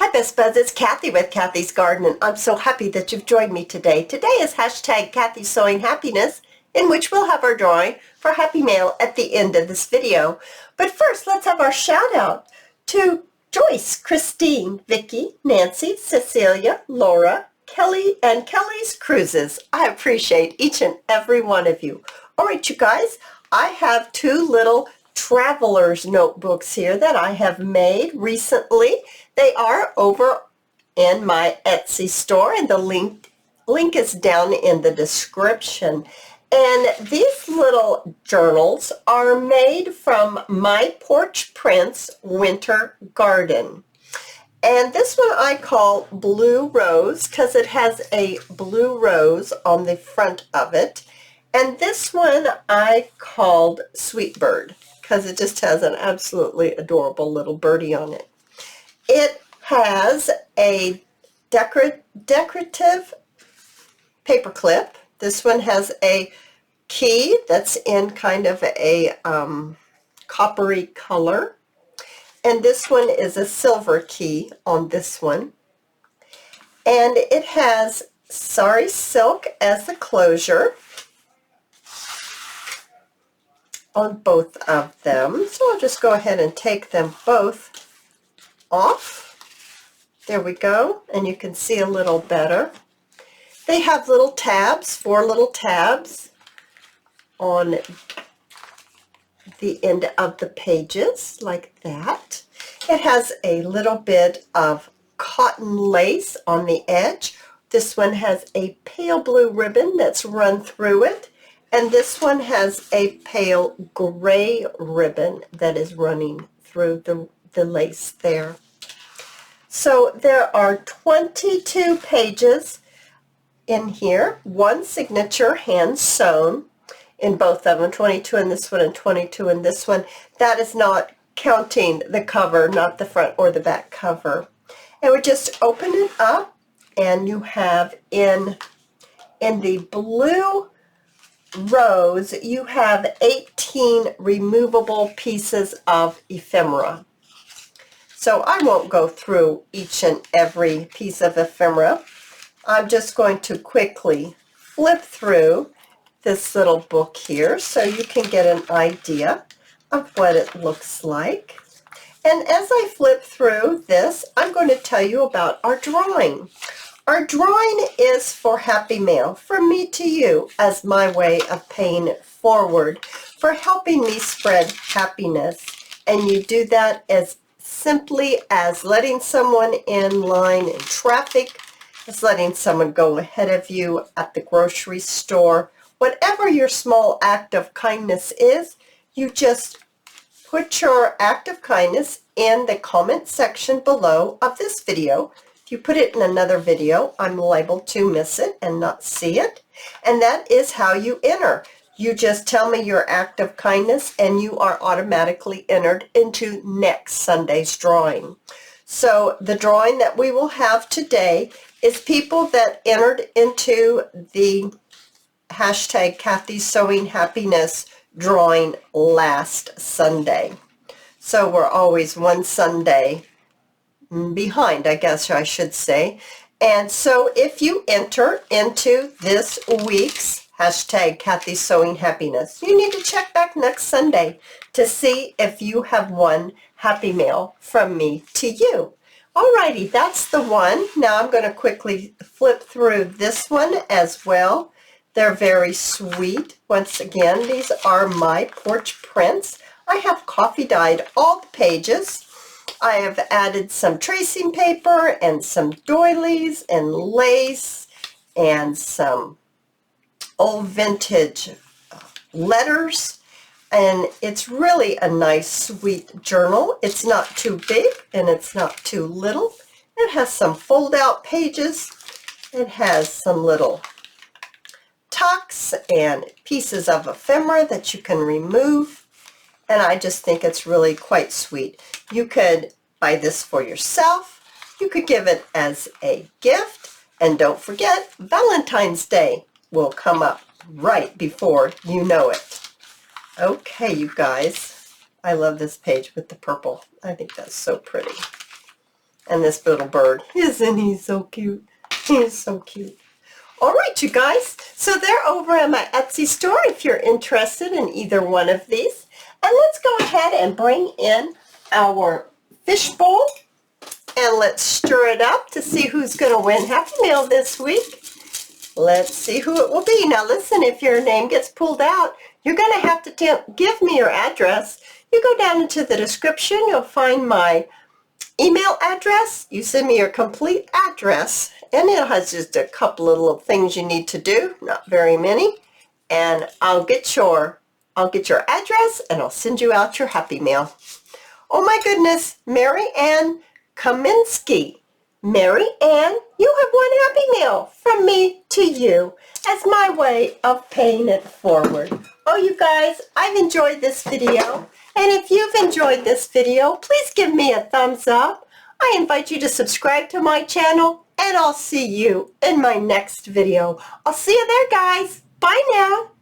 Hi Best Buds, it's Cathy with Cathy's Garden, and I'm so happy that you've joined me today. Today is hashtag Cathy Sewing Happiness, in which we'll have our drawing for Happy Mail at the end of this video. But first, let's have our shout out to Joyce, Christine, Vicki, Nancy, Cecilia, Laura, Kelly, and Kelly's Cruises. I appreciate each and every one of you. All right, you guys, I have two little traveler's notebooks here that I have made recently. They are over in my Etsy store, and the link is down in the description. And these little journals are made from My Porch Prints Winter Garden. And this one I call Blue Rose because it has a blue rose on the front of it. And this one I called Sweet Bird because it just has an absolutely adorable little birdie on it. It has a decorative paper clip. This one has a key that's in kind of a coppery color. And this one is a silver key on this one. And it has Sari Silk as the closure on both of them. So I'll just go ahead and take them both off. There we go, and you can see a little better. They have little tabs, 4 little tabs on the end of the pages like that. It has a little bit of cotton lace on the edge. This one has a pale blue ribbon that's run through it, and this one has a pale gray ribbon that is running through the lace there. So there are 22 pages in here, one signature hand sewn in both of them, 22 in this one and 22 in this one. That is not counting the cover, not the front or the back cover. And we just open it up, and you have in the blue rose, you have 18 removable pieces of ephemera. So I won't go through each and every piece of ephemera. I'm just going to quickly flip through this little book here so you can get an idea of what it looks like. And as I flip through this, I'm going to tell you about our drawing. Our drawing is for Happy Mail, from me to you, as my way of paying it forward for helping me spread happiness. And you do that as simply as letting someone in line in traffic, as letting someone go ahead of you at the grocery store. Whatever your small act of kindness is, you just put your act of kindness in the comment section below of this video. If you put it in another video, I'm liable to miss it and not see it. And that is how you enter. You just tell me your act of kindness, and you are automatically entered into next Sunday's drawing. So the drawing that we will have today is people that entered into the hashtag Cathy Sewing Happiness drawing last Sunday. So we're always one Sunday behind, I guess I should say. And so if you enter into this week's hashtag Cathy Sewing Happiness, you need to check back next Sunday to see if you have won Happy Mail from me to you. Alrighty, that's the one. Now I'm going to quickly flip through this one as well. They're very sweet. Once again, these are My Porch Prints. I have coffee dyed all the pages. I have added some tracing paper and some doilies and lace and some old vintage letters, and it's really a nice sweet journal. It's not too big and it's not too little. It has some fold out pages. It has some little tucks and pieces of ephemera that you can remove, and I just think it's really quite sweet. You could buy this for yourself. You could give it as a gift, and don't forget, Valentine's Day will come up right before you know it. Okay, you guys, I love this page with the purple. I think that's so pretty. And this little bird, isn't he so cute? He's so cute. All right, you guys, so they're over at my Etsy store if you're interested in either one of these. And let's go ahead and bring in our fish bowl, and let's stir it up to see who's going to win Happy Meal this week. Let's see who it will be. Now listen, if your name gets pulled out, you're going to have to give me your address. You go down into the description, you'll find my email address. You send me your complete address, and it has just a couple of little things you need to do, not very many, and I'll get your address and I'll send you out your Happy Meal. Oh my goodness, Mary Ann Kaminsky. Mary Ann, you have won Happy Meal from me to you as my way of paying it forward. Oh, you guys, I've enjoyed this video. And if you've enjoyed this video, please give me a thumbs up. I invite you to subscribe to my channel, and I'll see you in my next video. I'll see you there, guys. Bye now.